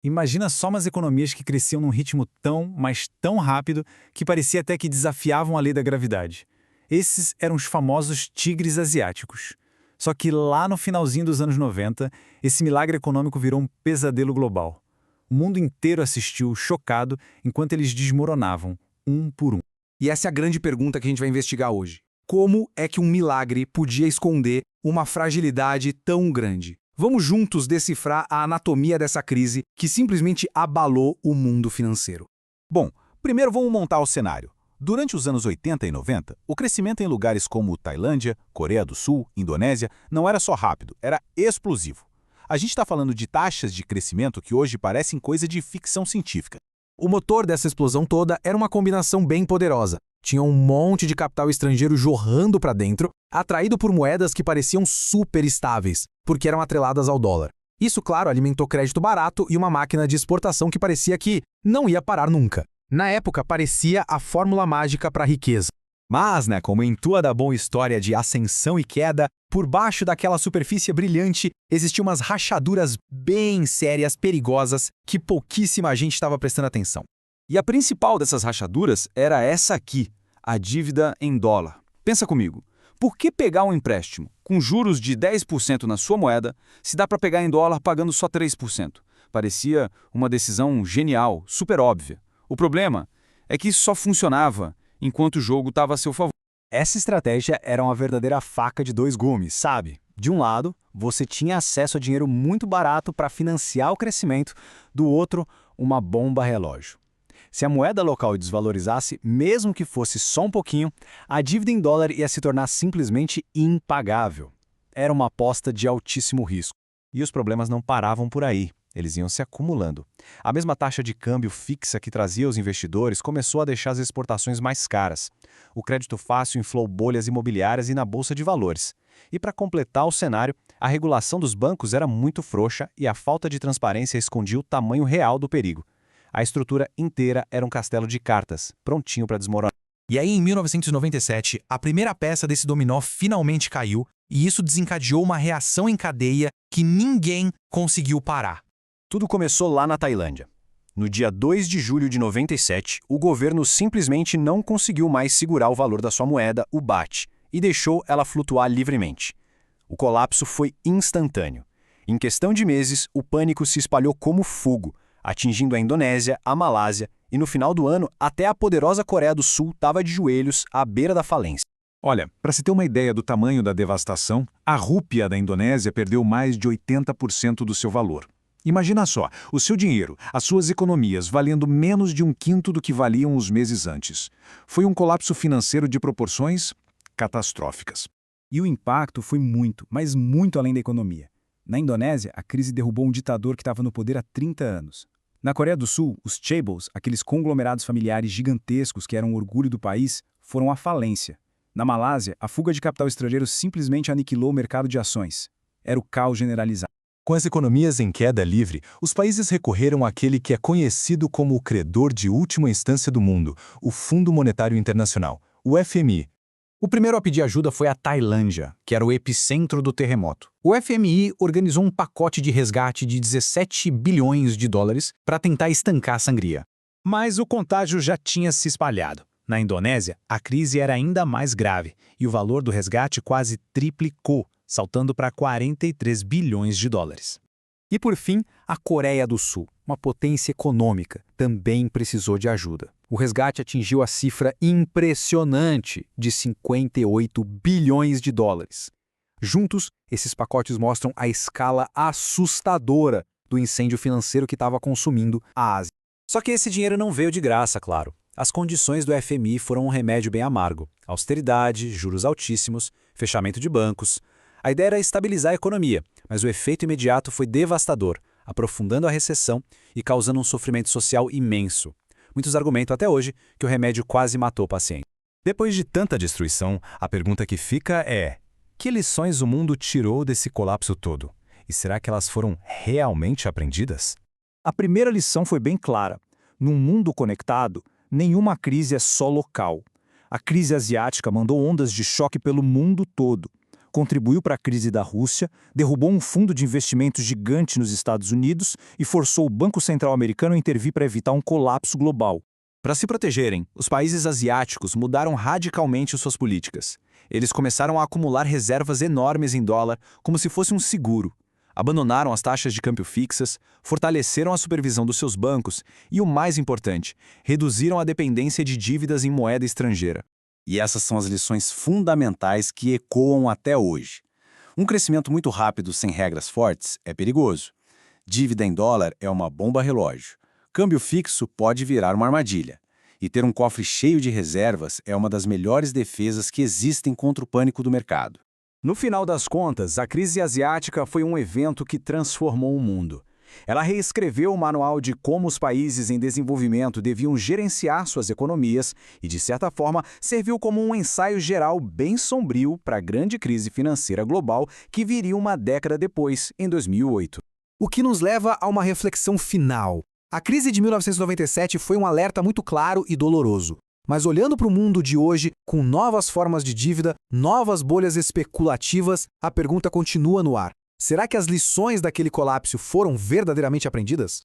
Imagina só umas economias que cresciam num ritmo tão, mas tão rápido, que parecia até que desafiavam a lei da gravidade. Esses eram os famosos tigres asiáticos. Só que lá no finalzinho dos anos 90, esse milagre econômico virou um pesadelo global. O mundo inteiro assistiu, chocado, enquanto eles desmoronavam, um por um. E essa é a grande pergunta que a gente vai investigar hoje. Como é que um milagre podia esconder uma fragilidade tão grande? Vamos juntos decifrar a anatomia dessa crise que simplesmente abalou o mundo financeiro. Bom, primeiro vamos montar o cenário. Durante os anos 80 e 90, o crescimento em lugares como Tailândia, Coreia do Sul, Indonésia não era só rápido, era explosivo. A gente está falando de taxas de crescimento que hoje parecem coisa de ficção científica. O motor dessa explosão toda era uma combinação bem poderosa. Tinha um monte de capital estrangeiro jorrando para dentro, atraído por moedas que pareciam super estáveis, porque eram atreladas ao dólar. Isso, claro, alimentou crédito barato e uma máquina de exportação que parecia que não ia parar nunca. Na época, parecia a fórmula mágica para a riqueza. Mas, como em toda boa história de ascensão e queda, por baixo daquela superfície brilhante existiam umas rachaduras bem sérias, perigosas, que pouquíssima gente estava prestando atenção. E a principal dessas rachaduras era essa aqui, a dívida em dólar. Pensa comigo, por que pegar um empréstimo com juros de 10% na sua moeda se dá para pegar em dólar pagando só 3%? Parecia uma decisão genial, super óbvia. O problema é que isso só funcionava enquanto o jogo estava a seu favor. Essa estratégia era uma verdadeira faca de dois gumes, sabe? De um lado, você tinha acesso a dinheiro muito barato para financiar o crescimento, do outro, uma bomba relógio. Se a moeda local desvalorizasse, mesmo que fosse só um pouquinho, a dívida em dólar ia se tornar simplesmente impagável. Era uma aposta de altíssimo risco. E os problemas não paravam por aí. Eles iam se acumulando. A mesma taxa de câmbio fixa que trazia os investidores começou a deixar as exportações mais caras. O crédito fácil inflou bolhas imobiliárias e na bolsa de valores. E para completar o cenário, a regulação dos bancos era muito frouxa e a falta de transparência escondia o tamanho real do perigo. A estrutura inteira era um castelo de cartas, prontinho para desmoronar. E aí, em 1997, a primeira peça desse dominó finalmente caiu, e isso desencadeou uma reação em cadeia que ninguém conseguiu parar. Tudo começou lá na Tailândia. No dia 2 de julho de 97, o governo simplesmente não conseguiu mais segurar o valor da sua moeda, o baht, e deixou ela flutuar livremente. O colapso foi instantâneo. Em questão de meses, o pânico se espalhou como fogo, atingindo a Indonésia, a Malásia e, no final do ano, até a poderosa Coreia do Sul estava de joelhos à beira da falência. Olha, para se ter uma ideia do tamanho da devastação, a rúpia da Indonésia perdeu mais de 80% do seu valor. Imagina só, o seu dinheiro, as suas economias valendo menos de 1/5 do que valiam os meses antes. Foi um colapso financeiro de proporções catastróficas. E o impacto foi muito, mas muito além da economia. Na Indonésia, a crise derrubou um ditador que estava no poder há 30 anos. Na Coreia do Sul, os chaebols, aqueles conglomerados familiares gigantescos que eram o orgulho do país, foram à falência. Na Malásia, a fuga de capital estrangeiro simplesmente aniquilou o mercado de ações. Era o caos generalizado. Com as economias em queda livre, os países recorreram àquele que é conhecido como o credor de última instância do mundo, o Fundo Monetário Internacional, o FMI. O primeiro a pedir ajuda foi a Tailândia, que era o epicentro do terremoto. O FMI organizou um pacote de resgate de 17 bilhões de dólares para tentar estancar a sangria. Mas o contágio já tinha se espalhado. Na Indonésia, a crise era ainda mais grave e o valor do resgate quase triplicou, saltando para 43 bilhões de dólares. E por fim, a Coreia do Sul, uma potência econômica, também precisou de ajuda. O resgate atingiu a cifra impressionante de 58 bilhões de dólares. Juntos, esses pacotes mostram a escala assustadora do incêndio financeiro que estava consumindo a Ásia. Só que esse dinheiro não veio de graça, claro. As condições do FMI foram um remédio bem amargo. Austeridade, juros altíssimos, fechamento de bancos. A ideia era estabilizar a economia, mas o efeito imediato foi devastador, aprofundando a recessão e causando um sofrimento social imenso. Muitos argumentam até hoje que o remédio quase matou o paciente. Depois de tanta destruição, a pergunta que fica é: que lições o mundo tirou desse colapso todo? E será que elas foram realmente aprendidas? A primeira lição foi bem clara. Num mundo conectado, nenhuma crise é só local. A crise asiática mandou ondas de choque pelo mundo todo. contribuiu para a crise da Rússia, derrubou um fundo de investimentos gigante nos Estados Unidos e forçou o Banco Central americano a intervir para evitar um colapso global. Para se protegerem, os países asiáticos mudaram radicalmente suas políticas. Eles começaram a acumular reservas enormes em dólar, como se fosse um seguro. Abandonaram as taxas de câmbio fixas, fortaleceram a supervisão dos seus bancos e, o mais importante, reduziram a dependência de dívidas em moeda estrangeira. E essas são as lições fundamentais que ecoam até hoje. Um crescimento muito rápido sem regras fortes é perigoso. Dívida em dólar é uma bomba relógio. Câmbio fixo pode virar uma armadilha. E ter um cofre cheio de reservas é uma das melhores defesas que existem contra o pânico do mercado. No final das contas, a crise asiática foi um evento que transformou o mundo. Ela reescreveu o manual de como os países em desenvolvimento deviam gerenciar suas economias e, de certa forma, serviu como um ensaio geral bem sombrio para a grande crise financeira global que viria uma década depois, em 2008. O que nos leva a uma reflexão final. A crise de 1997 foi um alerta muito claro e doloroso. Mas olhando para o mundo de hoje, com novas formas de dívida, novas bolhas especulativas, a pergunta continua no ar. Será que as lições daquele colapso foram verdadeiramente aprendidas?